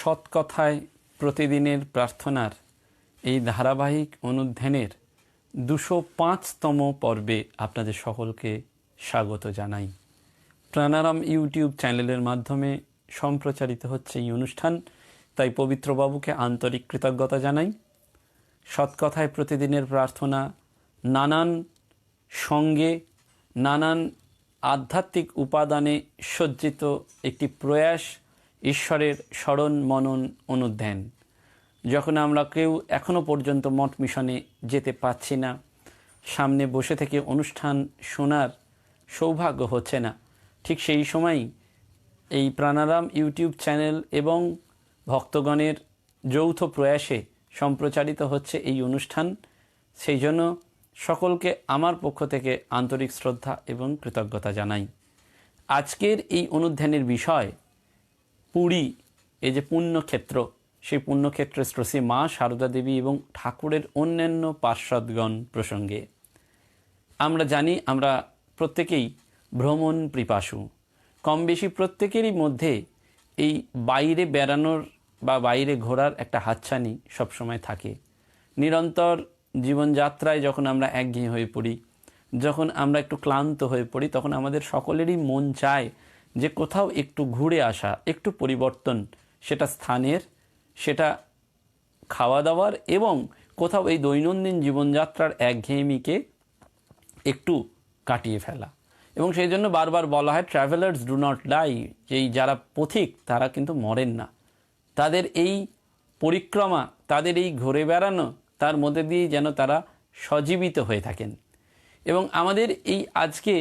সৎ কথায় প্রতিদিনের প্রার্থনার এই ধারাবাহিক অনুধ্যানের ২০৫তম পর্বে আপনাদের সকলকে স্বাগত জানাই। প্রাণারাম ইউটিউব চ্যানেলের মাধ্যমে সম্প্রচারিত হচ্ছে এই অনুষ্ঠান, তাই পবিত্রবাবুকে আন্তরিক কৃতজ্ঞতা জানাই। সৎ কথায় প্রতিদিনের প্রার্থনা নানান সঙ্গে নানান আধ্যাত্মিক উপাদানে সজ্জিত একটি প্রয়াস, ঈশ্বরের স্মরণ মনন অনুধ্যান। যখন আমরা কেউ এখনও পর্যন্ত মঠ মিশনে যেতে পারছি না, সামনে বসে থেকে অনুষ্ঠান শোনার সৌভাগ্য হচ্ছে না, ঠিক সেই সময়ই এই প্রাণারাম ইউটিউব চ্যানেল এবং ভক্তগণের যৌথ প্রয়াসে সম্প্রচারিত হচ্ছে এই অনুষ্ঠান। সেই জন্য সকলকে আমার পক্ষ থেকে আন্তরিক শ্রদ্ধা এবং কৃতজ্ঞতা জানাই। আজকের এই অনুধ্যানের বিষয় পুরী, এই যে পুণ্যক্ষেত্র, সেই পুণ্যক্ষেত্রে শ্রী মা সারদা দেবী এবং ঠাকুরের অন্যান্য পার্ষদগণ প্রসঙ্গে। আমরা জানি, আমরা প্রত্যেকেই ভ্রমণ পিপাসু, কম বেশি প্রত্যেকেরই মধ্যে এই বাইরে বেড়ানোর বা বাইরে ঘোরার একটা হাতছানি সবসময় থাকে। নিরন্তর জীবনযাত্রায় যখন আমরা একঘেয়ে হয়ে পড়ি, যখন আমরা একটু ক্লান্ত হয়ে পড়ি, তখন আমাদের সকলেরই মন চায় যে কোথাও একটু ঘুরে আসা, একটু পরিবর্তন, সেটা স্থানের, সেটা খাওয়া দাওয়ার, এবং কোথাও এই দৈনন্দিন জীবনযাত্রার একঘেয়েমিকে একটু কাটিয়ে ফেলা। এবং সেই জন্য বারবার বলা হয় ট্রাভেলার্স ডু নট ডাই, যেই যারা পথিক তারা কিন্তু মরেন না। তাদের এই পরিক্রমা, তাদের এই ঘুরে বেড়ানো, তার মধ্যে দিয়ে যেন তারা সজীবিত হয়ে থাকেন। এবং আমাদের এই আজকে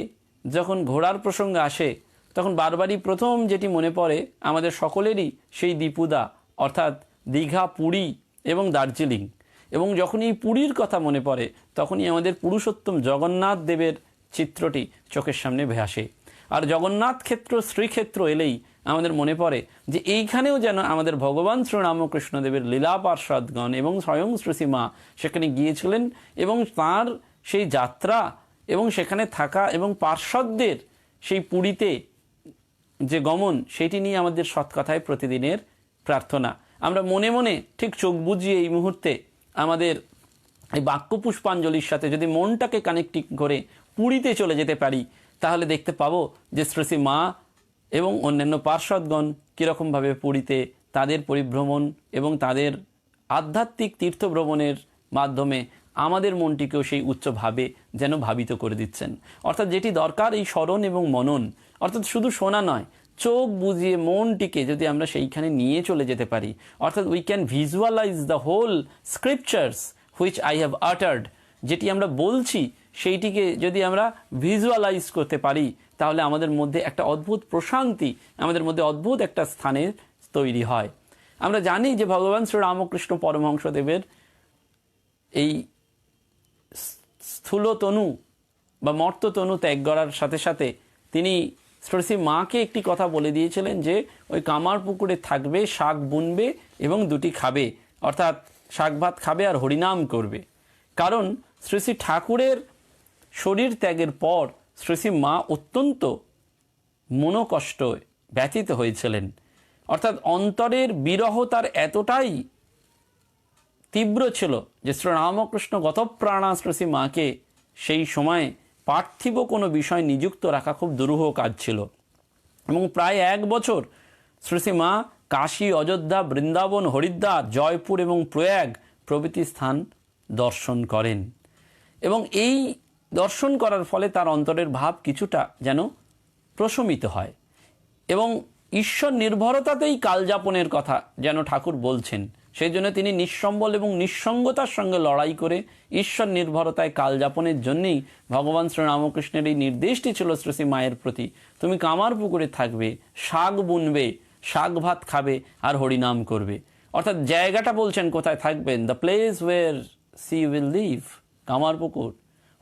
যখন ঘোরার প্রসঙ্গ আসে, তখন বারবারই প্রথম যেটি মনে পড়ে আমাদের সকলেরই সেই দীপুদা, অর্থাৎ দীঘা, পুরী এবং দার্জিলিং। এবং যখন এই পুরীর কথা মনে পড়ে, তখনই আমাদের পুরুষোত্তম জগন্নাথ দেবের চিত্রটি চোখের সামনে ভেসে আসে। আর জগন্নাথ ক্ষেত্র, শ্রীক্ষেত্র এলেই আমাদের মনে পড়ে যে এইখানেও যেন আমাদের ভগবান শ্রীরামকৃষ্ণদেবের লীলা পার্ষদগণ এবং স্বয়ং শ্রীমা সেখানে গিয়েছিলেন, এবং তার সেই যাত্রা এবং সেখানে থাকা এবং পার্ষদদের সেই পুরীতে যে গমন, সেটি নিয়ে আমাদের সৎকথায় প্রতিদিনের প্রার্থনা। আমরা মনে মনে ঠিক চোখ বুজিয়ে এই মুহূর্তে আমাদের এই বাক্য পুষ্পাঞ্জলির সাথে যদি মনটাকে কানেক্টিং করে পুরীতে চলে যেতে পারি, তাহলে দেখতে পাবো যে শ্রী মা এবং অন্যান্য পার্ষদগণ কীরকমভাবে পুরীতে তাদের পরিভ্রমণ এবং তাদের আধ্যাত্মিক তীর্থভ্রমণের মাধ্যমে আমাদের মনটিকেও সেই উচ্চভাবে যেন ভাবিত করে দিচ্ছেন। অর্থাৎ যেটি দরকার এই স্মরণ এবং মনন, অর্থাৎ শুধু শোনা নয়, চোখ বুজিয়ে মনটিকে যদি আমরা সেইখানে নিয়ে চলে যেতে পারি, অর্থাৎ we can visualise the whole scriptures which I have uttered, যেটি আমরা বলছি সেইটিকে যদি আমরা ভিজুয়ালাইজ করতে পারি, তাহলে আমাদের মধ্যে একটা অদ্ভুত প্রশান্তি, আমাদের মধ্যে অদ্ভুত একটা স্থানের তৈরি হয়। আমরা জানি যে ভগবান শ্রীরামকৃষ্ণ পরমহংসদেবের এই স্থূলতনু বা মর্ততনু ত্যাগ করার সাথে সাথে তিনি শ্রী মাকে একটি কথা বলে দিয়েছিলেন যে ওই কামার পুকুরে থাকবে, শাক বুনবে এবং দুটি খাবে, অর্থাৎ শাক ভাত খাবে আর হরিনাম করবে। কারণ শ্রী শ্রী ঠাকুরের শরীর ত্যাগের পর শ্রী মা অত্যন্ত মনোকষ্ট ব্যথিত হয়েছিলেন। অর্থাৎ অন্তরের বিরহ তার এতটাই তীব্র ছিল যে শ্রীরামকৃষ্ণ গতপ্রাণা শ্রী মাকে সেই সময় পার্থিব কোনো বিষয় নিযুক্ত রাখা খুব দুরূহ কাজ ছিল। এবং প্রায় 1 বছর শ্রী মা কাশী, অযোধ্যা, বৃন্দাবন, হরিদ্বার, জয়পুর এবং প্রয়াগ প্রভৃতি স্থান দর্শন করেন। এবং এই দর্শন করার ফলে তার অন্তরের ভাব কিছুটা যেন প্রশমিত হয়, এবং ঈশ্বর নির্ভরতাতেই কালযাপনের কথা যেন ঠাকুর বলছেন। সেই জন্য তিনি নিঃসম্বল এবং নিঃসঙ্গতার সঙ্গে লড়াই করে ঈশ্বর নির্ভরতায় কালযাপনের জন্যেই ভগবান শ্রীরামকৃষ্ণের এই নির্দেশটি ছিল শ্রী মায়ের প্রতি, তুমি কামার পুকুরে থাকবে, শাক বুনবে, শাক ভাত খাবে আর হরিনাম করবে। অর্থাৎ জায়গাটা বলছেন কোথায় থাকবেন, the place where she will live, Kamarpukur.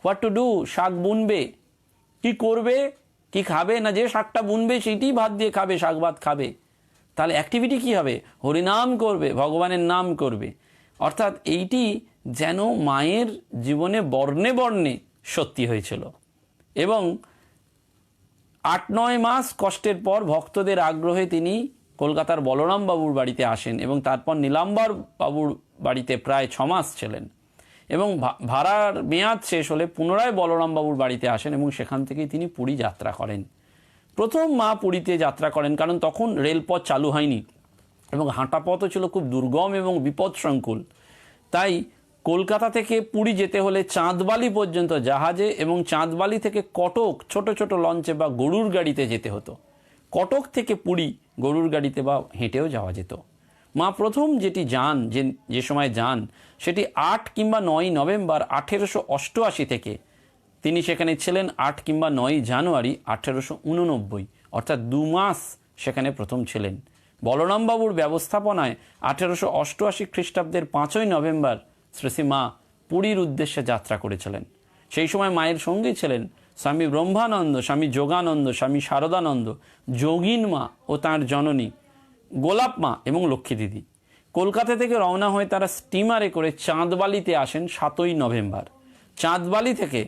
What to do, শাক বুনবে, কি করবে, কি খাবে না, যে শাকটা বুনবে সেইটি ভাত দিয়ে খাবে, শাক ভাত খাবে। তাহলে অ্যাক্টিভিটি কি হবে, হরিনাম করবে, ভগবানের নাম করবে। অর্থাৎ এইটি যেন মায়ের জীবনে বর্ণে বর্ণে সত্যি হয়েছিল। এবং 8-9 মাস কষ্টের পর ভক্তদের আগ্রহে তিনি কলকাতার বলরাম বাবুর বাড়িতে আসেন এবং তারপর নীলাম্বর বাবুর বাড়িতে প্রায় 6 মাস ছিলেন এবং ভাড়ার মেয়াদ শেষ হলে পুনরায় বলরাম বাবুর বাড়িতে আসেন এবং সেখান থেকেই তিনি পুরী যাত্রা করেন। প্রথম মা পুরীতে যাত্রা করেন, কারণ তখন রেলপথ চালু হয়নি এবং হাঁটা পথও ছিল খুব দুর্গম এবং বিপদসংকুল। তাই কলকাতা থেকে পুরী যেতে হলে চাঁদবালি পর্যন্ত জাহাজে এবং চাঁদবালি থেকে কটক ছোট ছোট লঞ্চে বা গরুর গাড়িতে যেতে হতো। কটক থেকে পুরী গরুর গাড়িতে বা হেঁটেও যাওয়া যেত। মা প্রথম যে সময় যান সেটি 8 কিংবা 9 নভেম্বর 1888 থেকে। তিনি সেখানে ছিলেন 8 কিংবা 9 জানুয়ারি 1889, অর্থাৎ 2 মাস সেখানে প্রথম ছিলেন। বলরামবাবুর ব্যবস্থাপনায় 1888 খ্রিস্টাব্দের 5ই নভেম্বর শ্রী মা পুরীর উদ্দেশ্যে যাত্রা করেছিলেন। সেই সময় মায়ের সঙ্গী ছিলেন স্বামী ব্রহ্মানন্দ, স্বামী যোগানন্দ, স্বামী শারদানন্দ, যোগিন মা ও তাঁর জননী গোলাপ মা এবং লক্ষ্মী দিদি। কলকাতা থেকে রওনা হয়ে তারা স্টিমারে করে চাঁদবালিতে আসেন 7ই নভেম্বর। চাঁদবালি থেকে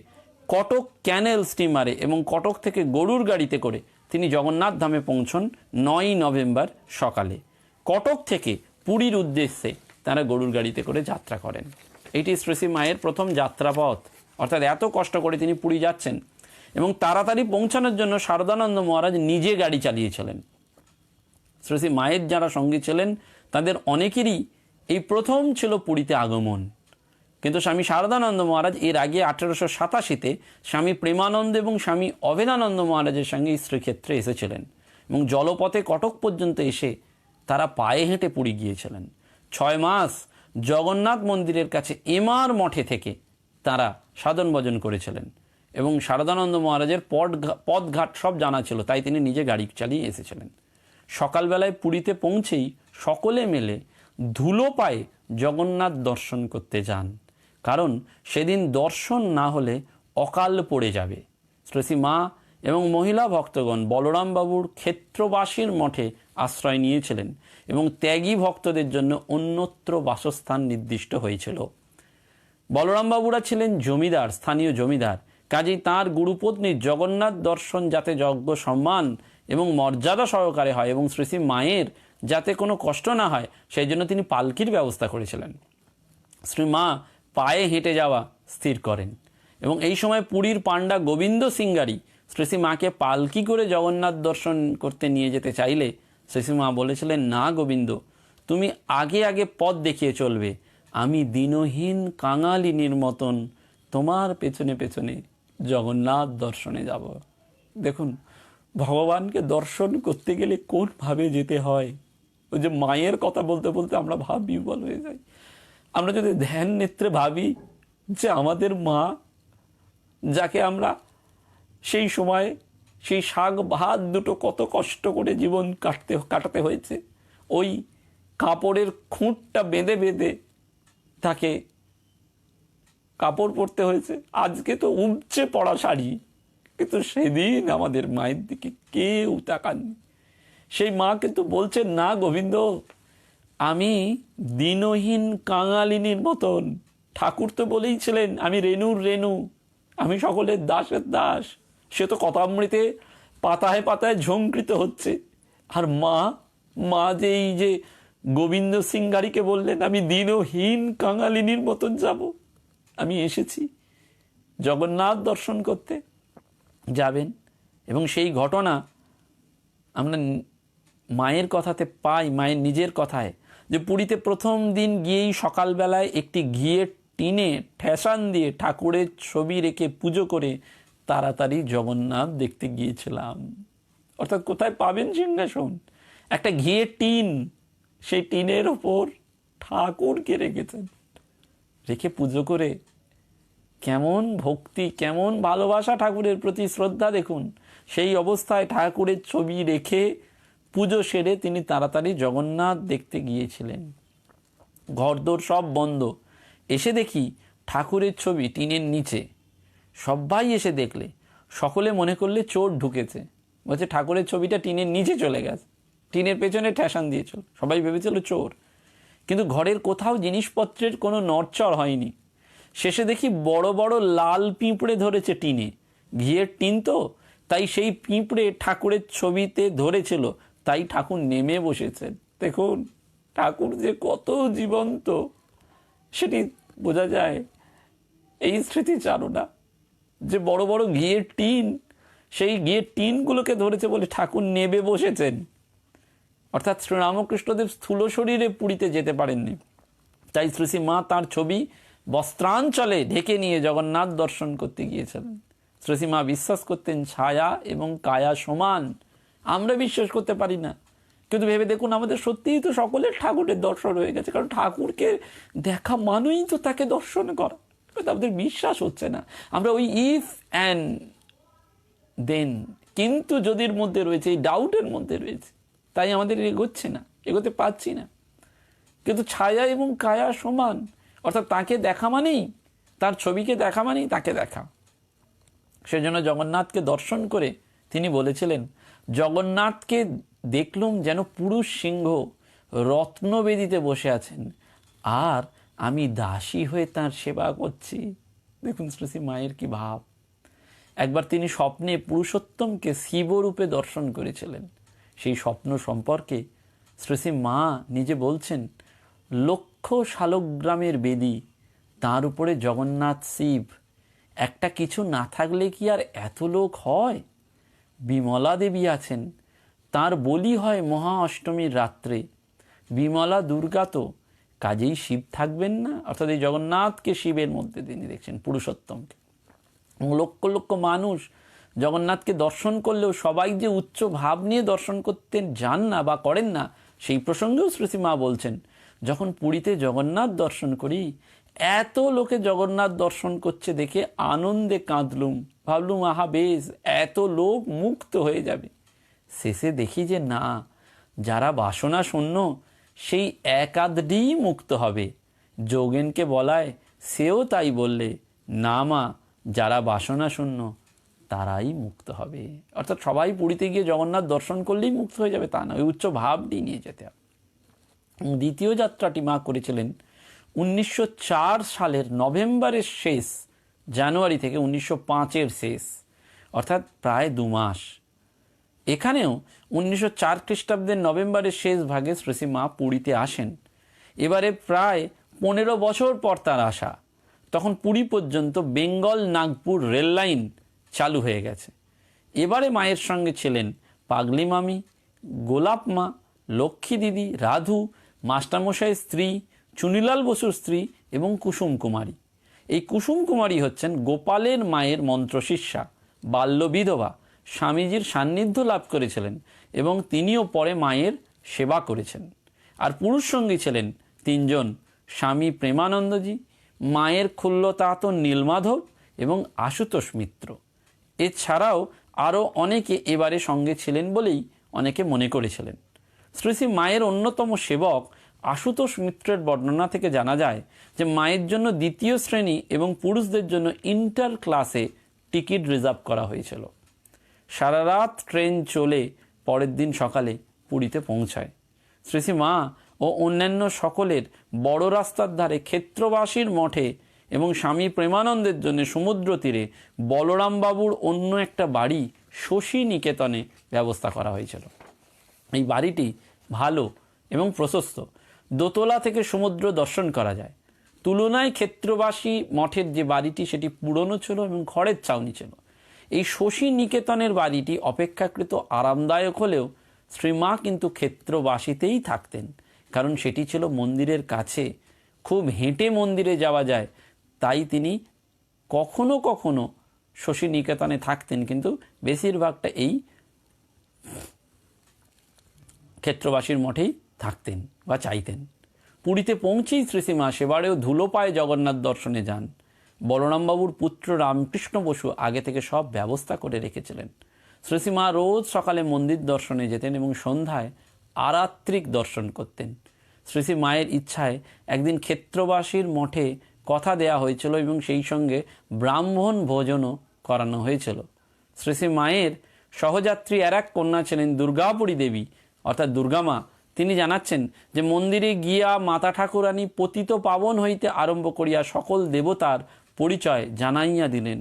কটক ক্যানেল স্টিমারে এবং কটক থেকে গরুর গাড়িতে করে তিনি জগন্নাথ ধামে পৌঁছন 9ই নভেম্বর সকালে। কটক থেকে পুরীর উদ্দেশ্যে তারা গরুর গাড়িতে করে যাত্রা করেন। এটি শ্রী মায়ের প্রথম যাত্রাপথ, অর্থাৎ এত কষ্ট করে তিনি পুরী যাচ্ছেন এবং তাড়াতাড়ি পৌঁছানোর জন্য শারদানন্দ মহারাজ নিজে গাড়ি চালিয়েছিলেন। শ্রী মায়ের যারা সঙ্গী ছিলেন তাদের অনেকেরই এই প্রথম ছিল পুরীতে আগমন, কিন্তু স্বামী শারদানন্দ মহারাজ এর আগে 1887-তে স্বামী প্রেমানন্দ এবং স্বামী অভেদানন্দ মহারাজের সঙ্গে শ্রীক্ষেত্রে এসেছিলেন এবং জলপথে কটক পর্যন্ত এসে তারা পায়ে হেঁটে পুরী গিয়েছিলেন। 6 মাস জগন্নাথ মন্দিরের কাছে এমার মঠে থেকে তারা সাধন ভজন করেছিলেন এবং শারদানন্দ মহারাজের পথঘাট সব জানা ছিল, তাই তিনি নিজে গাড়ি চালিয়ে এসেছিলেন। সকালবেলায় পুরীতে পৌঁছেই সকলে মিলে ধুলো পায়ে জগন্নাথ দর্শন করতে যান, কারণ সেদিন দর্শন না হলে অকাল পড়ে যাবে। শ্রী মা এবং মহিলা ভক্তগণ বলরামবাবুর ক্ষেত্রবাসীর মঠে আশ্রয় নিয়েছিলেন এবং ত্যাগী ভক্তদের জন্য অন্যত্র বাসস্থান নির্দিষ্ট হয়েছিল। বলরামবাবুরা ছিলেন জমিদার, স্থানীয় জমিদার, কাজেই তাঁর গুরুপত্নীর জগন্নাথ দর্শন যাতে যজ্ঞ সম্মান এবং মর্যাদা সহকারে হয় এবং শ্রী মায়ের যাতে কোনো কষ্ট না হয় সেই জন্য তিনি পালকির ব্যবস্থা করেছিলেন। শ্রী মা পায়ে হেঁটে যাওয়া স্থির করেন এবং এই সময় পুরীর পাণ্ডা গোবিন্দ সিংগারি শ্রী মাকে পালকি করে জগন্নাথ দর্শন করতে নিয়ে যেতে চাইলে শ্রী মা বলেছিলেন, না গোবিন্দ, তুমি আগে আগে পথ দেখিয়ে চলবে, আমি দিনহীন কাঙালিনীর মতন তোমার পেছনে পেছনে জগন্নাথ দর্শনে যাব। দেখুন, ভগবানকে দর্শন করতে গেলে কোনভাবে যেতে হয়। ওই যে মায়ের কথা বলতে বলতে আমরা বিহ্বল হয়ে যাই। আমরা যদি ধ্যান নেত্রে ভাবি যে আমাদের মা, যাকে আমরা সেই সময় সেই শাক ভাত দুটো কত কষ্ট করে জীবন কাটাতে হয়েছে, ওই কাপড়ের খুঁটটা বেঁধে বেঁধে তাকে কাপড় পরতে হয়েছে। আজকে তো উপচে পড়া শাড়ি, কিন্তু সেদিন আমাদের মায়ের দিকে কেউ তাকাননি। সেই মা কিন্তু বলছেন, না গোবিন্দ, আমি দিনহীন কাঙালিনীর মতন। ঠাকুর তো বলেইছিলেন আমি রেণুর রেণু, আমি সকলের দাসের দাস। সে তো কথামৃতে পাতায় পাতায় ঝঙ্কৃত হচ্ছে। আর মা যে এই যে গোবিন্দ সিংহারিকে বললেন আমি দিনহীন কাঙালিনীর মতন যাব, আমি এসেছি জগন্নাথ দর্শন করতে। যাবেন এবং সেই ঘটনা আমরা মায়ের কথাতে পাই, মায়ের নিজের কথায়, যে পুরীতে প্রথম দিন গিয়েই সকালবেলায় একটি ঘিয়ের টিনে ঠেসান দিয়ে ঠাকুরের ছবি রেখে পুজো করে তাড়াতাড়ি জগন্নাথ দেখতে গিয়েছিলাম। অর্থাৎ কোথায় পাবেন সিংহাসন? একটা ঘিয়ের টিন, সেই টিনের ওপর ঠাকুরকে রেখেছেন, রেখে পুজো করে কেমন ভক্তি, কেমন ভালোবাসা, ঠাকুরের প্রতি শ্রদ্ধা দেখুন। সেই অবস্থায় ঠাকুরের ছবি রেখে পুজো সেরে তিনি তাড়াতাড়ি জগন্নাথ দেখতে গিয়েছিলেন। ঘরদোর সব বন্ধ। এসে দেখি ঠাকুরের ছবি টিনের নিচে। সবাই এসে দেখলে সকলে মনে করলে চোর ঢুকেছে। বলছে ঠাকুরের ছবিটা টিনের নিচে চলে গেছে, টিনের পেছনে ঠেসান দিয়েছিল। সবাই ভেবেছিল চোর, কিন্তু ঘরের কোথাও জিনিসপত্রের কোনো নড়চড় হয়নি। শেষে দেখি বড় বড় লাল পিঁপড়ে ধরেছে টিনে। ঘিয়ের টিন তো, তাই সেই পিঁপড়ে ঠাকুরের ছবিতে ধরেছিল, তাই ঠাকুর নেমে বসেছেন। দেখুন ঠাকুর যে কত জীবন্ত সেটি বোঝা যায় এই স্মৃতিচারণা। যে বড় বড় ঘিয়ের টিন, সেই ঘিয়ের টিনগুলোকে ধরেছে বলে ঠাকুর নেবে বসেছেন। অর্থাৎ শ্রীরামকৃষ্ণদেব স্থূল শরীরে পুরীতে যেতে পারেননি, তাই শ্রী মা তাঁর ছবি বস্ত্রাঞ্চলে ঢেকে নিয়ে জগন্নাথ দর্শন করতে গিয়েছিলেন। শ্রী মা বিশ্বাস করতেন ছায়া এবং কায়া সমান। আমরা বিশ্বাস করতে পারি না, কিন্তু ভেবে দেখুন আমাদের সত্যিই তো সকলের ঠাকুরের দর্শন হয়ে গেছে, কারণ ঠাকুরকে দেখা মানেই তো তাকে দর্শন করা। আমাদের বিশ্বাস হচ্ছে না, আমরা ওই ইফ অ্যান্ড দেন কিন্তু যদির মধ্যে রয়েছে, এই ডাউটের মধ্যে রয়েছে, তাই আমাদের এগোচ্ছে না, এগোতে পারছি না। কিন্তু ছায়া এবং কায়া সমান, অর্থাৎ তাকে দেখা মানেই, তার ছবিকে দেখা মানেই তাকে দেখা। সেজন্য জগন্নাথকে দর্শন করে তিনি বলেছিলেন, জগন্নাথকে দেখলুম যেন পুরুষ সিংহ রত্নবেদিতে বসে আছেন, আর আমি দাসী হয়ে তাঁর সেবা করছি। দেখুন শ্রী মায়ের কি ভাব। একবার তিনি স্বপ্নে পুরুষোত্তমকে শিবরূপে দর্শন করেছিলেন। সেই স্বপ্ন সম্পর্কে শ্রী মা নিজে বলছেন, লক্ষ শালগ্রামের বেদী, তার উপরে জগন্নাথ শিব, একটা কিছু না থাকলে কি আর এত লোক হয়? বিমলা দেবী আছেন, তার বলি হয় মহা অষ্টমীর রাত্রে। বিমলা দুর্গা তো, কাজেই শিব থাকবেন না? অর্থাৎ এই জগন্নাথকে শিবের মধ্যে তিনি দেখছেন, পুরুষোত্তমকে। লক্ষ লক্ষ মানুষ জগন্নাথকে দর্শন করলেও সবাই যে উচ্চ ভাব নিয়ে দর্শন করতে যান না বা করেন না, সেই প্রসঙ্গেও শ্রীমা বলছেন, যখন পুরীতে জগন্নাথ দর্শন করি, এত লোকে জগন্নাথ দর্শন করছে দেখে আনন্দে কাঁদলুম, ভাবলুম আহা বেশ, এত লোক মুক্ত হয়ে যাবে। শেষে দেখি যে না, যারা বাসনা শূন্য সেই এক আধটিই মুক্ত হবে। যোগেনকে বলায় সেও তাই বললে, না মা, যারা বাসনা শূন্য তারাই মুক্ত হবে। অর্থাৎ সবাই পুরীতে গিয়ে জগন্নাথ দর্শন করলেই মুক্ত হয়ে যাবে তা না, ওই উচ্চ ভাবটি নিয়ে যেতে হবে। দ্বিতীয় যাত্রাটি মা করেছিলেন 1904 সালের নভেম্বরের শেষ, জানুয়ারি থেকে 1905-এর শেষ, অর্থাৎ প্রায় 2 মাস। এখানেও 1904 খ্রিস্টাব্দের নভেম্বরের শেষ ভাগে শ্রী মা পুরীতে আসেন। এবারে প্রায় 15 বছর পর তার আসা। তখন পুরী পর্যন্ত বেঙ্গল নাগপুর রেল লাইন চালু হয়ে গেছে। এবারে মায়ের সঙ্গে ছিলেন পাগলি মামি, গোলাপ মা, লক্ষ্মী দিদি, রাধু, মাস্টারমশাইয়ের স্ত্রী, চুনিলাল বসুর স্ত্রী এবং কুসুম কুমারী। এই কুসুম কুমারী হচ্ছেন গোপালের মায়ের মন্ত্রশিষ্যা, বাল্য বিধবা, স্বামীজির সান্নিধ্য লাভ করেছিলেন এবং তিনিও পরে মায়ের সেবা করেছেন। আর পুরুষ সঙ্গী ছিলেন 3 জন, স্বামী প্রেমানন্দজি, মায়ের খুল্লতাত নীলমাধব এবং আশুতোষ মিত্র। এছাড়াও আরও অনেকে এবারে সঙ্গে ছিলেন বলেই অনেকে মনে করেছিলেন। শ্রী মায়ের অন্যতম সেবক আশুতোষ মিত্রের বর্ণনা থেকে জানা যায় যে মায়ের জন্য 2য় শ্রেণী এবং পুরুষদের জন্য ইন্টার ক্লাসে টিকিট রিজার্ভ করা হয়েছিল। সারা রাত ট্রেন চলে পরের দিন সকালে পুরীতে পৌঁছায়। শ্রী মা ও অন্যান্য সকলের বড় রাস্তার ধারে ক্ষেত্রবাসীর মঠে এবং স্বামী প্রেমানন্দের জন্য সমুদ্র তীরে বলরামবাবুর অন্য একটা বাড়ি শশী নিকেতনে ব্যবস্থা করা হয়েছিল। এই বাড়িটি ভালো এবং প্রশস্ত, দোতলা থেকে সমুদ্র দর্শন করা যায়। তুলনায় ক্ষেত্রবাসী মঠের যে বাড়িটি সেটি পুরনো ছিল এবং খড়ের ছাউনি ছিল। এই শশী নিকেতনের বাড়িটি অপেক্ষাকৃত আরামদায়ক হলেও শ্রীমা কিন্তু ক্ষেত্রবাসীতেই থাকতেন, কারণ সেটি ছিল মন্দিরের কাছে, খুব হেঁটে মন্দিরে যাওয়া যায়। তাই তিনি কখনো কখনো শশী নিকেতনে থাকতেন, কিন্তু বেশিরভাগটা এই ক্ষেত্রবাসীর মঠেই থাকতেন বা চাইতেন। পুরীতে পৌঁছেই শ্রীমা সেবারেও ধুলো পায়ে জগন্নাথ দর্শনে যান। বলরামবাবুর পুত্র রামকৃষ্ণ বসু আগে থেকে সব ব্যবস্থা করে রেখেছিলেন। শ্রীমা রোজ সকালে মন্দির দর্শনে যেতেন এবং সন্ধ্যায় আরাত্রিক দর্শন করতেন। শ্রী মায়ের ইচ্ছায় একদিন ক্ষেত্রবাসীর মঠে কথা দেয়া হয়েছিল এবং সেই সঙ্গে ব্রাহ্মণ ভোজনও করানো হয়েছিল। শ্রী মায়ের সহযাত্রী আর এক কন্যা ছিলেন দুর্গাপুরী দেবী, অর্থাৎ দুর্গামা। তিনি জানাচ্ছেন যে মন্দিরে গিয়া মাতা ঠাকুরানী পতিত পাবন হইতে আরম্ভ করিয়া সকল দেবতার পরিচয় জানাইয়া দিলেন।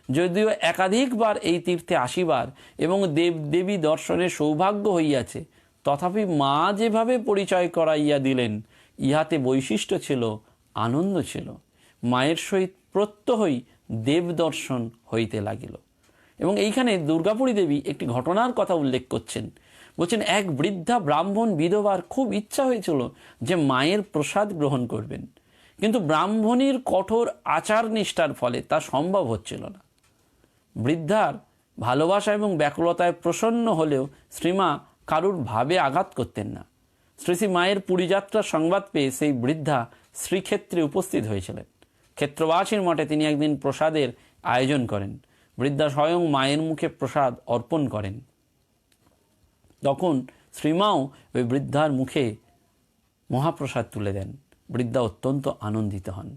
যদিও একাধিকবার এই তীর্থে আসিবার এবং দেবদেবী দর্শনের সৌভাগ্য হইয়াছে, তথাপি মা যেভাবে পরিচয় করাইয়া দিলেন, ইহাতে বৈশিষ্ট্য ছিল, আনন্দ ছিল। মায়ের সহিত প্রত্যহই দেবদর্শন হইতে লাগিল। এবং এইখানে দুর্গাপুরী দেবী একটি ঘটনার কথা উল্লেখ করছেন। বলছেন, এক বৃদ্ধা ব্রাহ্মণ বিধবার খুব ইচ্ছা হয়েছিল যে মায়ের প্রসাদ গ্রহণ করবেন, কিন্তু ব্রাহ্মণীর কঠোর আচার নিষ্ঠার ফলে তা সম্ভব হচ্ছিল না। বৃদ্ধার ভালোবাসা এবং ব্যাকুলতায় প্রসন্ন হলেও শ্রীমা কারুর ভাবে আঘাত করতেন না। শ্রী শ্রী মায়ের পুরীযাত্রার সংবাদ পেয়ে সেই বৃদ্ধা শ্রীক্ষেত্রে উপস্থিত হয়েছিলেন। ক্ষেত্রবাসীর মঠে তিনি একদিন প্রসাদের আয়োজন করেন। বৃদ্ধা স্বয়ং মায়ের মুখে প্রসাদ অর্পণ করেন। তখন শ্রীমাও ওই বৃদ্ধার মুখে মহাপ্রসাদ তুলে দেন। বৃদ্ধা অত্যন্ত আনন্দিত হন।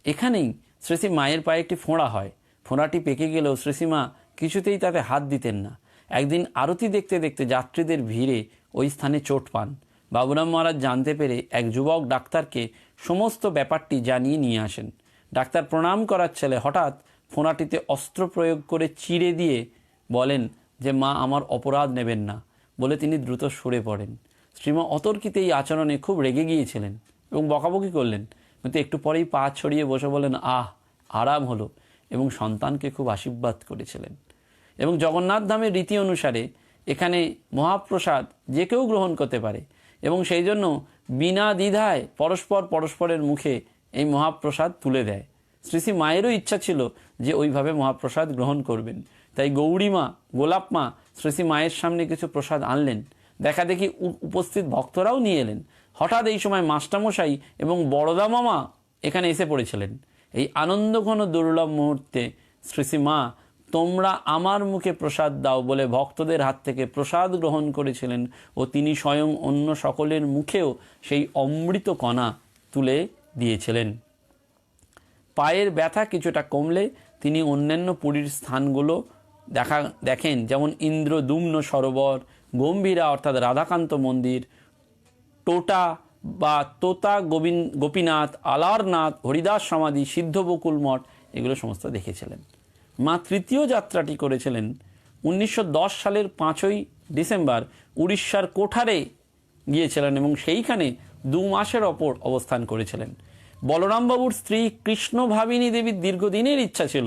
এখানেই শ্রী শ্রী মায়ের পায়ে একটি ফোঁড়া হয়। ফোঁড়াটি পেকে গেলেও শ্রীশ্রীমা কিছুতেই তাতে হাত দিতেন না। একদিন আরতি দেখতে দেখতে যাত্রীদের ভিড়ে ওই স্থানে চোট পান। বাবুরাম মহারাজ জানতে পেরে এক যুবক ডাক্তারকে সমস্ত ব্যাপারটি জানিয়ে নিয়ে আসেন। ডাক্তার প্রণাম করার ছেলে হঠাৎ ফোঁড়াটিতে অস্ত্র প্রয়োগ করে চিড়ে দিয়ে বলেন যে, মা, আমার অপরাধ নেবেন না, বলে তিনি দ্রুত সরে পড়েন। শ্রীমা অতর্কিত এই আচরণে খুব রেগে গিয়েছিলেন এবং বকাবকি করলেন, কিন্তু একটু পরেই পা ছড়িয়ে বসে বলেন, আরাম হলো, এবং সন্তানকে খুব আশীর্বাদ করেছিলেন। এবং জগন্নাথ ধামের রীতি অনুসারে এখানে মহাপ্রসাদ যে কেউ গ্রহণ করতে পারে, এবং সেই জন্য বিনা দ্বিধায় পরস্পরের মুখে এই মহাপ্রসাদ তুলে দেয়। শ্রী শ্রী মায়েরও ইচ্ছা ছিল যে ওইভাবে মহাপ্রসাদ গ্রহণ করবেন। তাই গৌরীমা, গোলাপমা শ্রী শ্রী মায়ের সামনে কিছু প্রসাদ আনলেন। দেখা দেখি উপস্থিত ভক্তরাও নিয়ে এলেন। হঠাৎ এই সময় মাস্টারমশাই এবং বড়দা মামা এখানে এসে পড়েছিলেন। এই আনন্দঘন দুর্লভ মুহূর্তে শ্রী শ্রী মা, তোমরা আমার মুখে প্রসাদ দাও বলে ভক্তদের হাত থেকে প্রসাদ গ্রহণ করেছিলেন ও তিনি স্বয়ং অন্য সকলের মুখেও সেই অমৃত কণা তুলে দিয়েছিলেন। পায়ের ব্যথা কিছুটা কমলে তিনি অন্যান্য পুরীর স্থানগুলো দেখেন, যেমন ইন্দ্রদুম্ন সরোবর, গম্ভীরা অর্থাৎ রাধাকান্ত মন্দির, টোটা বা তোতা গোপীনাথ, আলারনাথ, হরিদাস সমাধি, সিদ্ধবকুল মঠ, এগুলো সমস্ত দেখেছিলেন। মা তৃতীয় যাত্রাটি করেছিলেন 1910 সালের 5ই ডিসেম্বর উড়িষ্যার কোঠারে গিয়েছিলেন এবং সেইখানে 2 মাসের ওপর অবস্থান করেছিলেন। বলরামবাবুর স্ত্রী কৃষ্ণভাবিনী দেবীর দীর্ঘদিনের ইচ্ছা ছিল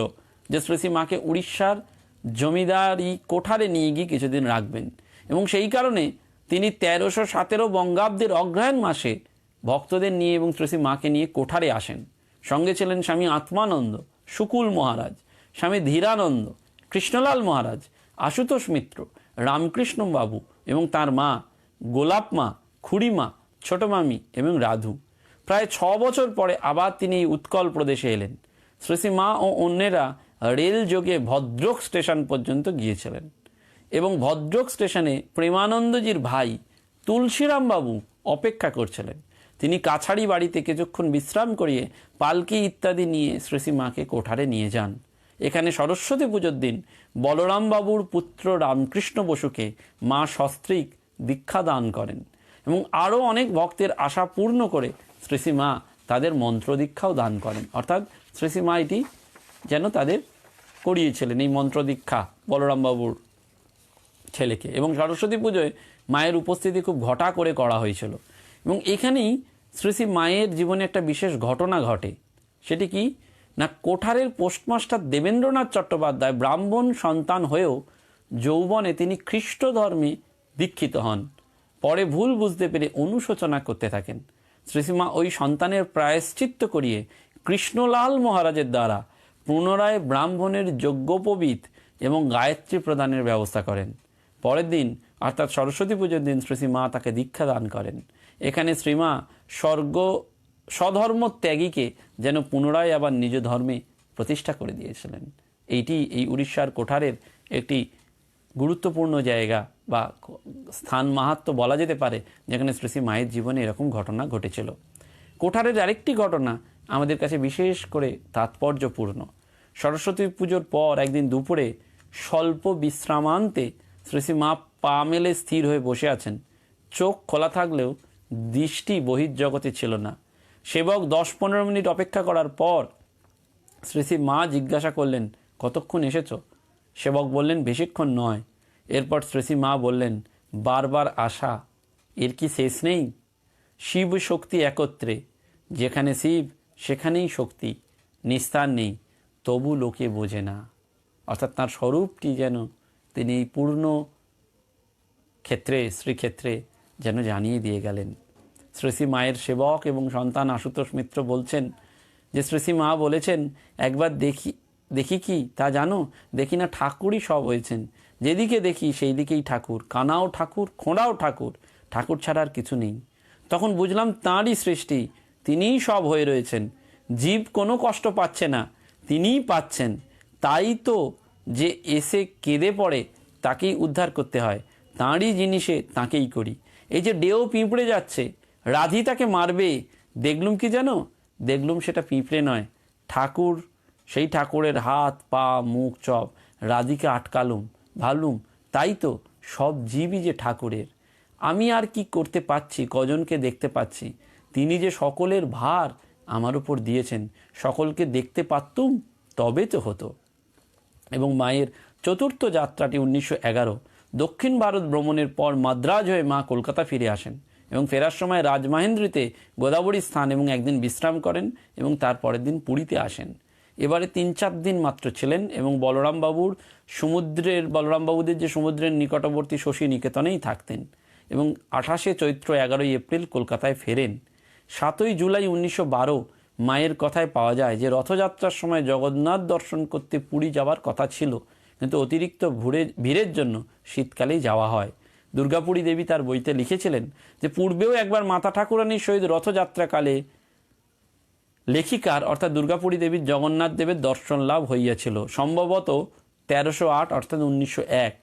যে শ্রী শ্রী মাকে উড়িষ্যার জমিদারি কোঠারে নিয়ে গিয়ে কিছুদিন রাখবেন, এবং সেই কারণে তিনি 1317 বঙ্গাব্দের অগ্রহায়ণ মাসে ভক্তদের নিয়ে এবং শ্রী শ্রী মাকে নিয়ে কোঠারে আসেন। সঙ্গে ছিলেন স্বামী আত্মানন্দ, শুকুল মহারাজ, স্বামী ধীরানন্দ, কৃষ্ণলাল মহারাজ, আশুতোষ মিত্র, রামকৃষ্ণ বাবু এবং তার মা, গোলাপমা, খুড়িমা, ছোট মামি এবং রাধু। প্রায় 6 বছর পরে আবার তিনি এই উৎকল প্রদেশে এলেন। শ্রী শ্রী মা ও অন্যেরা রেল যোগে ভদ্রক স্টেশন পর্যন্ত গিয়েছিলেন এবং ভদ্রক স্টেশনে প্রেমানন্দজির ভাই তুলসীরাম বাবু অপেক্ষা করছিলেন। তিনি কাছাড়ি বাড়িতে কিছুক্ষণ বিশ্রাম করিয়ে পালকি ইত্যাদি নিয়ে শ্রী শ্রী মাকে কোঠারে নিয়ে যান। এখানে সরস্বতী পুজোর দিন বলরাম বাবুর পুত্র রামকৃষ্ণ বসুকে মা সস্ত্রীক দীক্ষা দান করেন এবং আরও অনেক ভক্তের আশা পূর্ণ করে শ্রী শ্রী মা তাদের মন্ত্র দীক্ষাও দান করেন। অর্থাৎ শ্রী শ্রী মা এটি যেন তাদের করিয়েছিলেন, এই মন্ত্র দীক্ষা বলরাম বাবুর ছেলেকে। এবং সরস্বতী পুজোয় মায়ের উপস্থিতি খুব ঘটা করে করা হয়েছিল। এবং এখানেই শ্রী শ্রী মায়ের জীবনে একটা বিশেষ ঘটনা ঘটে। সেটি কি না, কোঠারের পোস্টমাস্টার দেবেন্দ্রনাথ চট্টোপাধ্যায় ব্রাহ্মণ সন্তান হয়েও যৌবনে তিনি খ্রিস্ট ধর্মে দীক্ষিত হন। পরে ভুল বুঝতে পেরে অনুশোচনা করতে থাকেন। শ্রী শ্রী মা ওই সন্তানের প্রায়শ্চিত্ত করিয়ে কৃষ্ণলাল মহারাজের দ্বারা পুনরায় ব্রাহ্মণের যজ্ঞোপবীত এবং গায়ত্রী প্রদানের ব্যবস্থা করেন। পরের দিন অর্থাৎ সরস্বতী পুজোর দিন শ্রী শ্রী মা তাকে দীক্ষা দান করেন। এখানে শ্রীমা স্বধর্ম ত্যাগীকে যেন পুনরায় আবার নিজ ধর্মে প্রতিষ্ঠা করে দিয়েছিলেন। এইটি এই উড়িষ্যার কোঠারের একটি গুরুত্বপূর্ণ জায়গা বা স্থান মাহাত্ম্য বলা যেতে পারে, যেখানে শ্রী শ্রী মায়ের জীবনে এরকম ঘটনা ঘটেছিল। কোঠারের আরেকটি ঘটনা আমাদের কাছে বিশেষ করে তাৎপর্যপূর্ণ। সরস্বতী পুজোর পর একদিন দুপুরে স্বল্প বিশ্রামান্তে শ্রী শ্রী মা পা মেলে স্থির হয়ে বসে আছেন। চোখ খোলা থাকলেও দৃষ্টি বহির্জগতে ছিল না। সেবক 10-15 মিনিট অপেক্ষা করার পর শ্রী শ্রী মা জিজ্ঞাসা করলেন, কতক্ষণ এসেছ? সেবক বললেন, বেশিক্ষণ নয়। এরপর শ্রী শ্রী মা বললেন, বারবার আসা এর কি শেষ নেই? শিব শক্তি একত্রে, যেখানে শিব সেখানেই শক্তি, নিস্তার নেই, তবু লোকে বোঝে না। অর্থাৎ তাঁর স্বরূপটি যেন তিনি পূর্ণ ক্ষেত্রে, শ্রীক্ষেত্রে যেন জানিয়ে দিয়ে গেলেন। শ্রী মায়ের সেবক এবং সন্তান আশুতোষ মিত্র বলছেন যে শ্রী মা বলেছেন, একবার দেখি কি তা জানো? দেখি না ঠাকুরই সব হয়েছেন, যেদিকে দেখি সেই দিকেই ঠাকুর, কানাও ঠাকুর, খোঁড়াও ঠাকুর, ঠাকুর ছাড়া আর কিছু নেই। তখন বুঝলাম তাঁরই সৃষ্টি, তিনিই সব হয়ে রয়েছেন, জীব কোনো কষ্ট পাচ্ছে না, তিনিই পাচ্ছেন। তাই তো যে এসে কেঁদে পড়ে তাকেই উদ্ধার করতে হয়, তাঁরই জিনিসে তাকেই করি। এই যে ডেও পিঁপড়ে যাচ্ছে, রাধি তাকে মারবে, দেখলুম কি জানো? দেখলুম সেটা পিঁপড়ে নয়, ঠাকুর। সেই ঠাকুরের হাত পা মুখ চপ রাধিকে আটকালুম, ভাবলুম তাই তো, সব জীবই যে ঠাকুরের। আমি আর কি করতে পাচ্ছি, কজনকে দেখতে পাচ্ছি, তিনি যে সকলের ভার আমার উপর দিয়েছেন, সকলকে দেখতে পারতুম তবে তো হতো। এবং মায়ের চতুর্থ যাত্রাটি 1911 দক্ষিণ ভারত ভ্রমণের পর মাদ্রাজ হয়ে মা কলকাতা ফিরে আসেন এবং ফেরার সময় রাজমাহেন্দ্রীতে গোদাবরী স্থান এবং একদিন বিশ্রাম করেন এবং তার পরের দিন পুরীতে আসেন। এবারে 3-4 দিন মাত্র ছিলেন এবং বলরামবাবুদের যে সমুদ্রের নিকটবর্তী শশী নিকেতনেই থাকতেন এবং 28 চৈত্র 11 এপ্রিল কলকাতায় ফেরেন। 7 জুলাই 1912 মায়ের কথায় পাওয়া যায় যে রথযাত্রার সময় জগন্নাথ দর্শন করতে পুরী যাওয়ার কথা ছিল, কিন্তু অতিরিক্ত ভিড়ের জন্য শীতকালেই যাওয়া হয়। দুর্গাপুরী দেবী তার বইতে লিখেছিলেন যে পূর্বেও একবার মাতা ঠাকুরানীর সহিত রথযাত্রাকালে লেখিকার অর্থাৎ দুর্গাপুরী দেবীর জগন্নাথ দেবের দর্শন লাভ হইয়াছিল, সম্ভবত 1308 অর্থাৎ 1901।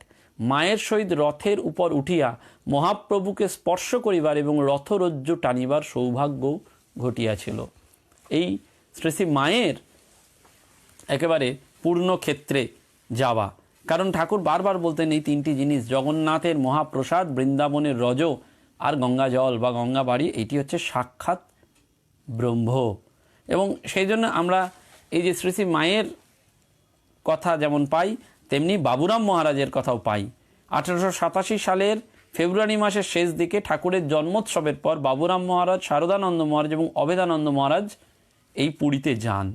মায়ের সহিত রথের উপর উঠিয়া মহাপ্রভুকে স্পর্শ করিবার এবং রথরজ্জু টানিবার সৌভাগ্য ঘটিয়াছিল। এই শ্রী মায়ের একেবারে পূর্ণ ক্ষেত্রে যাওয়া, কারণ ঠাকুর বারবার বলতেন এই 3টি জিনিস, জগন্নাথের মহাপ্রসাদ, বৃন্দাবনের রজ আর গঙ্গা জল বা গঙ্গা বাড়ি, এটি হচ্ছে সাক্ষাৎ ব্রহ্ম। এবং সেই জন্য আমরা এই যে শ্রী মায়ের কথা যেমন পাই, তেমনি বাবুরাম মহারাজের কথাও পাই। 1887 সালের ফেব্রুয়ারি মাসের শেষ দিকে ঠাকুরের জন্মোৎসবের পর বাবুরাম মহারাজ, শারদানন্দ মহারাজ এবং অবেদানন্দ মহারাজ এই পুরীতে যান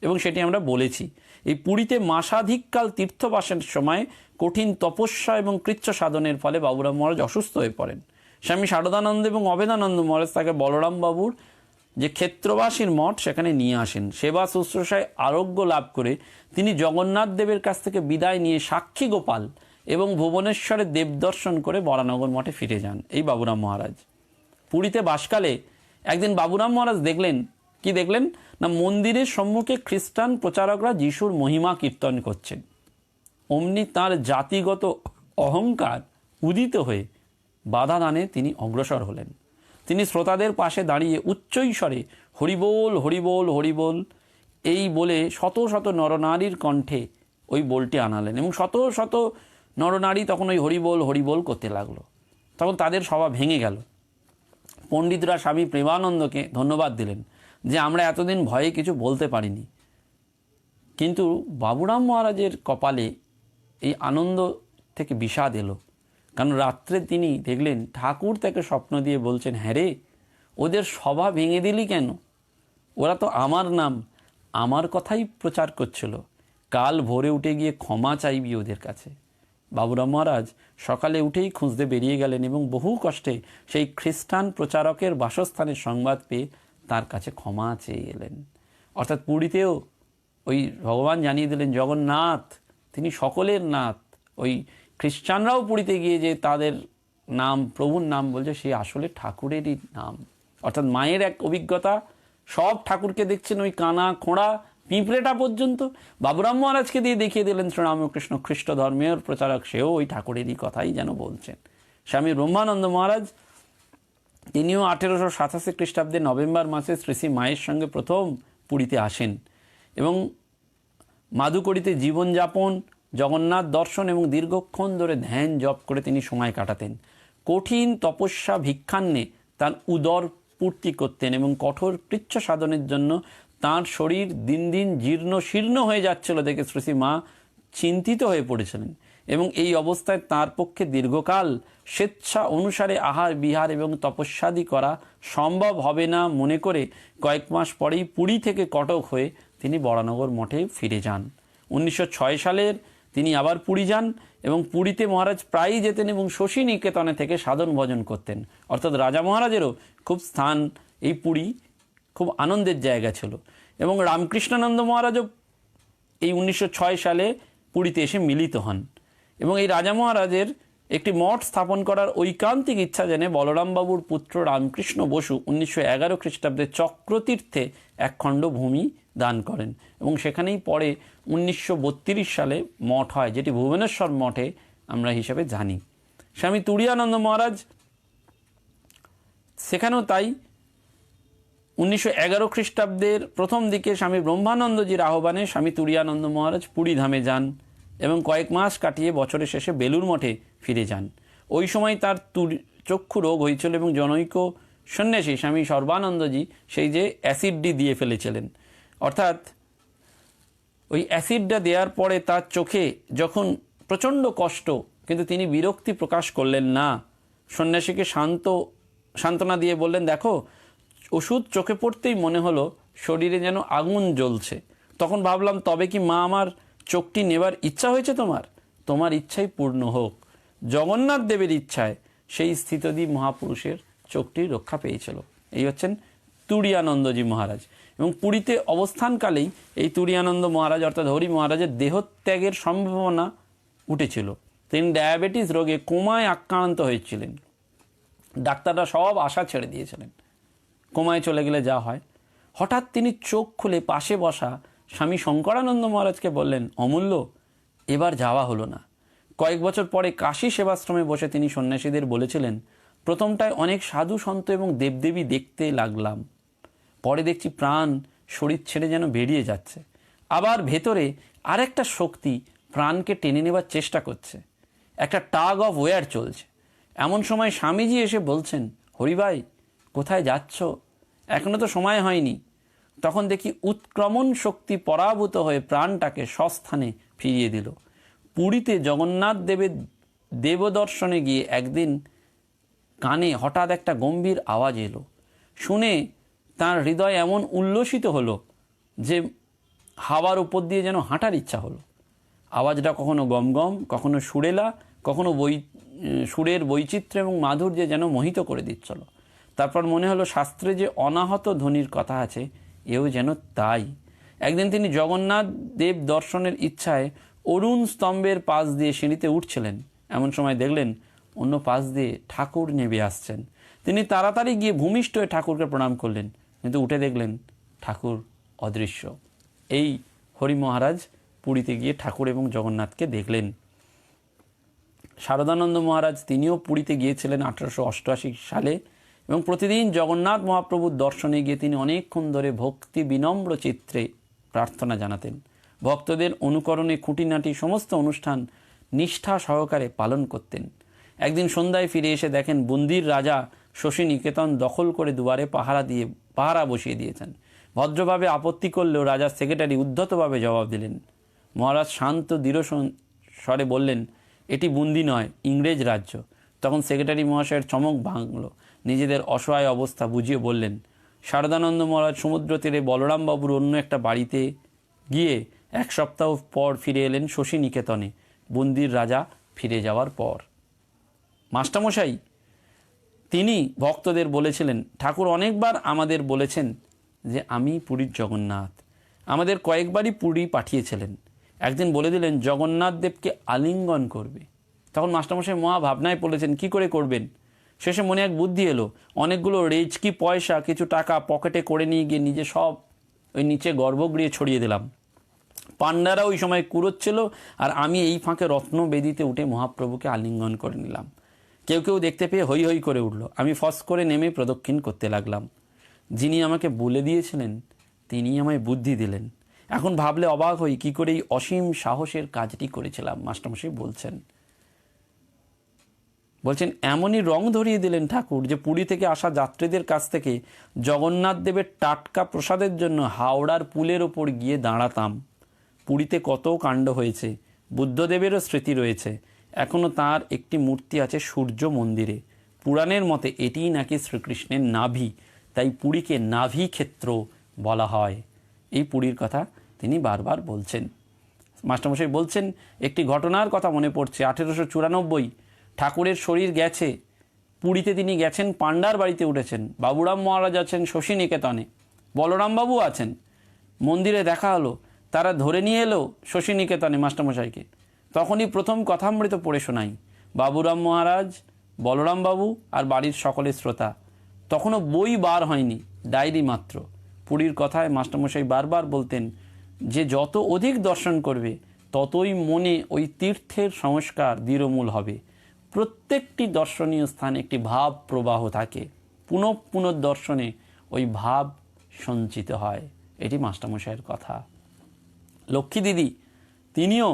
এবং সেটি আমরা বলেছি। এই পুরীতে মাসাধিককাল তীর্থবাসের সময় কঠিন তপস্যা এবং কৃচ্ছ সাধনের ফলে বাবুরাম মহারাজ অসুস্থ হয়ে পড়েন। স্বামী শারদানন্দ এবং অবেদানন্দ মহারাজ তাকে বলরাম বাবুর যে ক্ষেত্রবাসীর মঠ সেখানে নিয়ে আসেন। সেবা শুশ্রূষায় আরোগ্য লাভ করে তিনি জগন্নাথ দেবের কাছ থেকে বিদায় নিয়ে সাক্ষী গোপাল এবং ভুবনেশ্বরে দেব দর্শন করে বরানগর মঠে ফিরে যান এই বাবুরাম মহারাজ। পুরীতে বাসকালে একদিন বাবুরাম মহারাজ দেখলেন, কি দেখলেন না, মন্দিরের সম্মুখে খ্রিস্টান প্রচারকরা যিশুর মহিমা কীর্তন করছেন। অমনি তাঁর জাতিগত অহংকার উদিত হয়ে বাধা দানে তিনি অগ্রসর হলেন। তিনি শ্রোতাদের পাশে দাঁড়িয়ে উচ্চৈস্বরে হরিবোল হরিবোল হরিবোল এই বলে শত শত নরনারীর কণ্ঠে ওই বোলটি আনালেন এবং শত শত নরনারী তখন ওই হরিবোল হরিবোল করতে লাগলো। তখন তাদের সভা ভেঙে গেল। পণ্ডিতরা স্বামী প্রেমানন্দকে ধন্যবাদ দিলেন যে আমরা এতদিন ভয়ে কিছু বলতে পারিনি। কিন্তু বাবুরাম মহারাজের কপালে এই আনন্দ থেকে বিষাদ এলো, কারণ রাত্রে তিনি দেখলেন ঠাকুর তাকে স্বপ্ন দিয়ে বলছেন, হ্যাঁ রে, ওদের সভা ভেঙে দিলি কেন? ওরা তো আমার নাম, আমার কথাই প্রচার করছিল, কাল ভোরে উঠে গিয়ে ক্ষমা চাইবি ওদের কাছে। বাবুরাম মহারাজ সকালে উঠেই খুঁজতে বেরিয়ে গেলেন এবং বহু কষ্টে সেই খ্রিস্টান প্রচারকের বাসস্থানের সংবাদ পেয়ে তার কাছে ক্ষমা চেয়ে এলেন। অর্থাৎ পুরীতেও ওই ভগবান জানিয়ে দিলেন জগন্নাথ তিনি সকলের নাথ। ওই খ্রিস্টানরাও পুরীতে গিয়ে যে তাদের নাম, প্রভুর নাম বলছে, সে আসলে ঠাকুরেরই নাম। অর্থাৎ মায়ের এক অভিজ্ঞতা, সব ঠাকুরকে দেখছেন, ওই কানা খোঁড়া পিঁপড়েটা পর্যন্ত বাবুরাম মহারাজকে দিয়ে দেখিয়ে দিলেন শ্রীরামকৃষ্ণ খ্রিস্ট ধর্মের প্রচারক, সেও ওই ঠাকুরেরই কথাই যেন বলছেন। স্বামী ব্রহ্মানন্দ মহারাজ তিনিও 1887 খ্রিস্টাব্দে নভেম্বর মাসে শ্রী মায়ের সঙ্গে প্রথম পুরীতে আসেন এবং মাধুকরীতে জীবনযাপন, জগন্নাথ দর্শন এবং দীর্ঘক্ষণ ধরে ধ্যান জপ করে তিনি সময় কাটাতেন। কঠিন তপস্যা ভিক্ষান্নে তার উদর পূর্তি করতেন এবং কঠোর কৃচ্ছ সাধনের জন্য তাঁর শরীর দিন দিন জীর্ণ শীর্ণ হয়ে যাচ্ছিল দেখে শ্রী মা চিন্তিত হয়ে পড়েছিলেন এবং এই অবস্থায় তার পক্ষে দীর্ঘকাল স্বেচ্ছা অনুসারে আহার বিহার এবং তপস্যাদি করা সম্ভব হবে না মনে করে কয়েক মাস পরেই পুরী থেকে কটক হয়ে তিনি বরানগর মঠে ফিরে যান। 1906 সালের তিনি আবার পুরী যান এবং পুরীতে মহারাজ প্রায়ই যেতেন এবং শশী নিকেতনে থেকে সাধন ভজন করতেন। অর্থাৎ রাজা মহারাজেরও খুব স্থান এই পুরী খুব আনন্দের জায়গা ছিল। এবং রামকৃষ্ণানন্দ মহারাজও এই 1906 সালে পুরীতে এসে মিলিত হন এবং এই রাজা মহারাজের একটি মঠ স্থাপন করার ঐকান্তিক ইচ্ছা জেনে বলরামবাবুর পুত্র রামকৃষ্ণ বসু 1911 খ্রিস্টাব্দে চক্রতীর্থে এক খণ্ড ভূমি দান করেন এবং সেখানেই পরে 1932 সালে মঠ হয়, যেটি ভুবনেশ্বর মঠে আমরা হিসেবে জানি। স্বামী তুরীয়ানন্দ মহারাজ সেখানেও তাই 1911 খ্রিস্টাব্দের প্রথম দিকে স্বামী ব্রহ্মানন্দজির আহ্বানে স্বামী তুরীয়ানন্দ মহারাজ পুরী ধামে যান এবং কয়েক মাস কাটিয়ে বছরের শেষে বেলুর মঠে ফিরে যান। ওই সময় তার চক্ষু রোগ হয়েছিল এবং জনৈক সন্ন্যাসী স্বামী সর্বানন্দজি সেই যে অ্যাসিডটি দিয়ে ফেলেছিলেন, অর্থাৎ ওই অ্যাসিডটা দেওয়ার পরে তার চোখে যখন প্রচণ্ড কষ্ট, কিন্তু তিনি বিরক্তি প্রকাশ করলেন না। সন্ন্যাসীকে সান্ত্বনা দিয়ে বললেন, দেখো ওষুধ চোখে পড়তেই মনে হলো শরীরে যেন আগুন জ্বলছে। তখন ভাবলাম, তবে কি মা আমার চোখটি নেবার ইচ্ছা হয়েছে তোমার ইচ্ছাই পূর্ণ হোক। জগন্নাথ দেবের ইচ্ছায় সেই স্থিতদী মহাপুরুষের চোখটি রক্ষা পেয়েছিল। এই হচ্ছেন তুরীয়ানন্দজি মহারাজ। এবং পুরীতে অবস্থানকালেই এই তুরীয়ানন্দ মহারাজ অর্থাৎ হরি মহারাজের দেহত্যাগের সম্ভাবনা উঠেছিল। তিনি ডায়াবেটিস রোগে কোমায় আক্রান্ত হয়েছিলেন। ডাক্তাররা সব আশা ছেড়ে দিয়েছিলেন, কোমায় চলে গেলে যা হয়। হঠাৎ তিনি চোখ খুলে পাশে বসা স্বামী শঙ্করানন্দ মহারাজকে বললেন, অমূল্য, এবার যাওয়া হলো না। কয়েক বছর পরে কাশী সেবাশ্রমে বসে তিনি সন্ন্যাসীদের বলেছিলেন, প্রথমটায় অনেক সাধু সন্ত এবং দেবদেবী দেখতে লাগলাম, পরে দেখছি প্রাণ শরীর ছেড়ে যেন বেরিয়ে যাচ্ছে। আবার ভেতরে আরেকটা শক্তি প্রাণকে টেনে নেবার চেষ্টা করছে, একটা টাগ অফ ওয়ার চলছে। এমন সময় স্বামীজি এসে বলছেন, হরিভাই কোথায় যাচ্ছ, এখনো তো সময় হয়নি। তখন দেখি উৎক্রমণ শক্তি পরাভূত হয়ে প্রাণটাকে স্বস্থানে ফিরিয়ে দিল। পুরীতে জগন্নাথ দেবের দেবদর্শনে গিয়ে একদিন কানে হঠাৎ একটা গম্ভীর আওয়াজ এলো। শুনে তার হৃদয় এমন উল্লসিত হলো যে হাওয়ার উপর দিয়ে যেন হাঁটার ইচ্ছা হলো। আওয়াজটা কখনো গমগম, কখনো সুরেলা, কখনো সুরের বৈচিত্র্য এবং মাধুর্যে যেন মোহিত করে দিচ্ছিল। তারপর মনে হলো শাস্ত্রে যে অনাহত ধ্বনির কথা আছে, এও যেন তাই। একদিন তিনি জগন্নাথ দেব দর্শনের ইচ্ছায় অরুণ স্তম্ভের পাশ দিয়ে সিঁড়িতে উঠছিলেন। এমন সময় দেখলেন অন্য পাশ দিয়ে ঠাকুর নেমে আসছেন। তিনি তাড়াতাড়ি গিয়ে ভূমিষ্ঠ হয়ে ঠাকুরকে প্রণাম করলেন, কিন্তু উঠে দেখলেন ঠাকুর অদৃশ্য। এই হরি মহারাজ পুরীতে গিয়ে ঠাকুর এবং জগন্নাথকে দেখলেন। শারদানন্দ মহারাজ তিনিও পুরীতে গিয়েছিলেন 1888 সালে এবং প্রতিদিন জগন্নাথ মহাপ্রভুর দর্শনে গিয়ে তিনি অনেকক্ষণ ধরে ভক্তি বিনম্র চিত্রে প্রার্থনা জানাতেন। ভক্তদের অনুকরণে খুঁটিনাটি সমস্ত অনুষ্ঠান নিষ্ঠা সহকারে পালন করতেন। একদিন সন্ধ্যায় ফিরে এসে দেখেন বন্দির রাজা শশী নিকেতন দখল করে দুয়ারে পাহারা বসিয়ে দিয়েছেন। ভদ্রভাবে আপত্তি করলেও রাজার সেক্রেটারি উদ্ধতভাবে জবাব দিলেন। মহারাজ শান্ত দৃঢ় স্বরে বললেন, এটি বন্দি নয়, ইংরেজ রাজ্য। তখন সেক্রেটারি মহাশয়ের চমক ভাঙল। নিজেদের অসহায় অবস্থা বুঝিয়ে বললেন, শারদানন্দ মহারাজ সমুদ্র তীরে বলরামবাবুর অন্য একটা বাড়িতে গিয়ে 1 সপ্তাহ পর ফিরে এলেন শশী নিকেতনে, বন্দির রাজা ফিরে যাওয়ার পর। মাস্টারমশাই, তিনি ভক্তদের বলেছিলেন, ঠাকুর অনেকবার আমাদের বলেছেন যে আমি পুরীর জগন্নাথ। আমাদের কয়েকবারই পুরী পাঠিয়েছিলেন। একদিন বলে দিলেন জগন্নাথ দেবকে আলিঙ্গন করবে। তখন মাস্টারমশাই মহা ভাবনায় পড়েছেন, কি করে করবেন। শেষে মনে এক বুদ্ধি এলো, অনেকগুলো রেজকি পয়সা, কিছু টাকা পকেটে করে নিয়ে গিয়ে নিজে সব ওই নিচে গর্ভগৃহে ছড়িয়ে দিলাম। পান্ডারা ওই সময় কুড়োচ্ছিল আর আমি এই ফাঁকে রত্ন বেদিতে উঠে মহাপ্রভুকে আলিঙ্গন করে নিলাম। কেউ কেউ দেখতে পেয়ে হৈ হৈ করে উঠল। আমি ফস করে নেমে প্রদক্ষিণ করতে লাগলাম। যিনি আমাকে বলে দিয়েছিলেন তিনি আমায় বুদ্ধি দিলেন। এখন ভাবলে অবাক হই কি করে এই অসীম সাহসের কাজটি করেছিলাম। মাস্টারমশাই বলছেন এমনই রং ধরিয়ে দিলেন ঠাকুর যে পুরী থেকে আসা যাত্রীদের কাছ থেকে জগন্নাথ দেবের টাটকা প্রসাদের জন্য হাওড়ার পুলের ওপর গিয়ে দাঁড়াতাম। পুরীতে কত কাণ্ড হয়েছে, বুদ্ধদেবেরও স্মৃতি রয়েছে। এখনও তার একটি মূর্তি আছে সূর্য মন্দিরে। পুরাণের মতে এটিই নাকি শ্রীকৃষ্ণের নাভি, তাই পুরীকে নাভি ক্ষেত্র বলা হয়। এই পুরীর কথা তিনি বারবার বলছেন। মাস্টারমশাই বলছেন, একটি ঘটনার কথা মনে পড়ছে। 1894 ঠাকুরের শরীর গেছে, পুরীতে তিনি গেছেন, পাণ্ডার বাড়িতে উঠেছেন। বাবুরাম মহারাজ আছেন শশী নিকেতনে, বলরামবাবু আছেন। মন্দিরে দেখা হলো, তারা ধরে নিয়ে এলো শশী নিকেতনে মাস্টারমশাইকে। তখনই প্রথম কথামৃত পড়ে শোনাই। বাবুরাম মহারাজ, বলরামবাবু আর বাড়ির সকলের শ্রোতা। তখনও বই বার হয়নি, ডায়েরি মাত্র। পুরীর কথায় মাস্টারমশাই বারবার বলতেন যে যত অধিক দর্শন করবে ততই মনে ওই তীর্থের সংস্কার দৃঢ়মূল হবে। প্রত্যেকটি দর্শনীয় স্থানে একটি ভাব প্রবাহ থাকে, পুনঃ পুনর্দর্শনে ওই ভাব সঞ্চিত হয়। এটি মাস্টারমশাইয়ের কথা। লক্ষ্মী দিদি তিনিও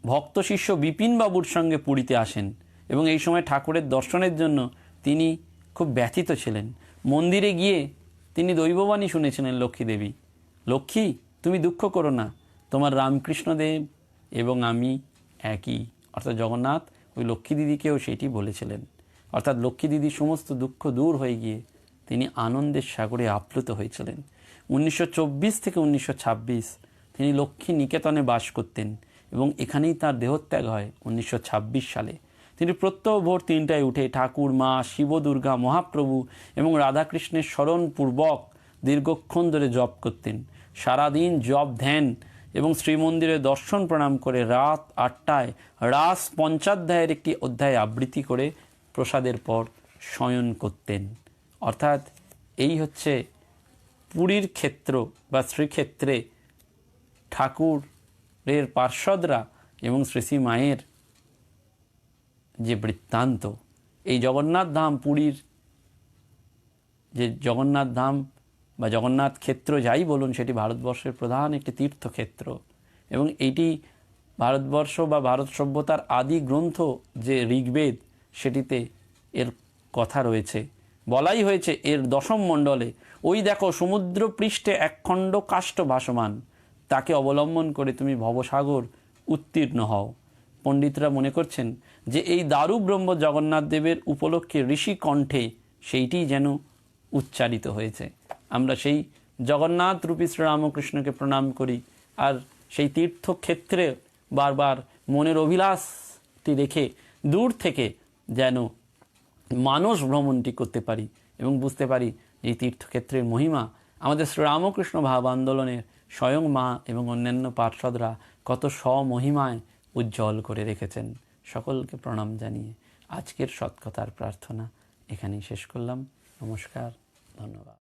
ভক্ত শিষ্য বিপিনবাবুর সঙ্গে পুরীতে আসেন এবং এই সময় ঠাকুরের দর্শনের জন্য তিনি খুব ব্যথিত ছিলেন। মন্দিরে গিয়ে তিনি দৈববাণী শুনেছিলেন লক্ষ্মী দেবী, লক্ষ্মী তুমি দুঃখ করো না, তোমার রামকৃষ্ণদেব এবং আমি একই। অর্থাৎ জগন্নাথ ওই লক্ষ্মী দিদিকেও সেটি বলেছিলেন। অর্থাৎ লক্ষ্মী দিদির সমস্ত দুঃখ দূর হয়ে গিয়ে তিনি আনন্দের সাগরে আপ্লুত হয়েছিলেন। 1924 থেকে 1926 তিনি লক্ষ্মী নিকেতনে বাস করতেন এবং এখানেই তার দেহত্যাগ হয় 1926 সালে। তিনি প্রত্যহ ভোর 3টায় উঠে ঠাকুর, মা, শিব, দুর্গা, মহাপ্রভু এবং রাধাকৃষ্ণের স্মরণপূর্বক দীর্ঘক্ষণ ধরে জপ করতেন। সারাদিন জপ, ধ্যান এবং শ্রীমন্দিরে দর্শন প্রণাম করে রাত 8টায় রাস পঞ্চাধ্যায়ের একটি অধ্যায় আবৃত্তি করে প্রসাদের পর শয়ন করতেন। অর্থাৎ এই হচ্ছে পুরীর ক্ষেত্র বা শ্রীক্ষেত্রে ঠাকুরের পার্ষদরা এবং শ্রী মায়ের যে বৃত্তান্ত। এই জগন্নাথ ধাম, পুরীর যে জগন্নাথ ধাম বা জগন্নাথ ক্ষেত্র যাই বলুন, সেটি ভারতবর্ষের প্রধান একটি তীর্থক্ষেত্র এবং এটি ভারতবর্ষ বা ভারত সভ্যতার আদি গ্রন্থ যে ঋগ্বেদ, সেটিতে এর কথা রয়েছে। বলাই হয়েছে এর 10ম মণ্ডলে, ওই দেখো সমুদ্র পৃষ্ঠে একখণ্ড কাষ্ঠ ভাসমান, তাকে অবলম্বন করে তুমি ভবসাগর উত্তীর্ণ হও। পণ্ডিতরা মনে করছেন যে এই দারু ব্রহ্ম জগন্নাথ দেবের উপলক্ষে ঋষি কণ্ঠে সেইটি যেন উচ্চারিত হয়েছে। আমরা সেই জগন্নাথ রূপী শ্রীরামকৃষ্ণকে প্রণাম করি আর সেই তীর্থক্ষেত্রে বারবার মনের অভিলাষটি রেখে দূর থেকে যেন মানস ভ্রমণটি করতে পারি এবং বুঝতে পারি এই তীর্থক্ষেত্রের মহিমা। আমাদের শ্রীরামকৃষ্ণ ভাব আন্দোলনের স্বয়ং মা এবং অন্যান্য পার্ষদরা কত স্বমহিমায় উজ্জ্বল করে রেখেছেন। সকলকে প্রণাম জানিয়ে আজকের সৎকথার প্রার্থনা এখানেই শেষ করলাম। নমস্কার, ধন্যবাদ।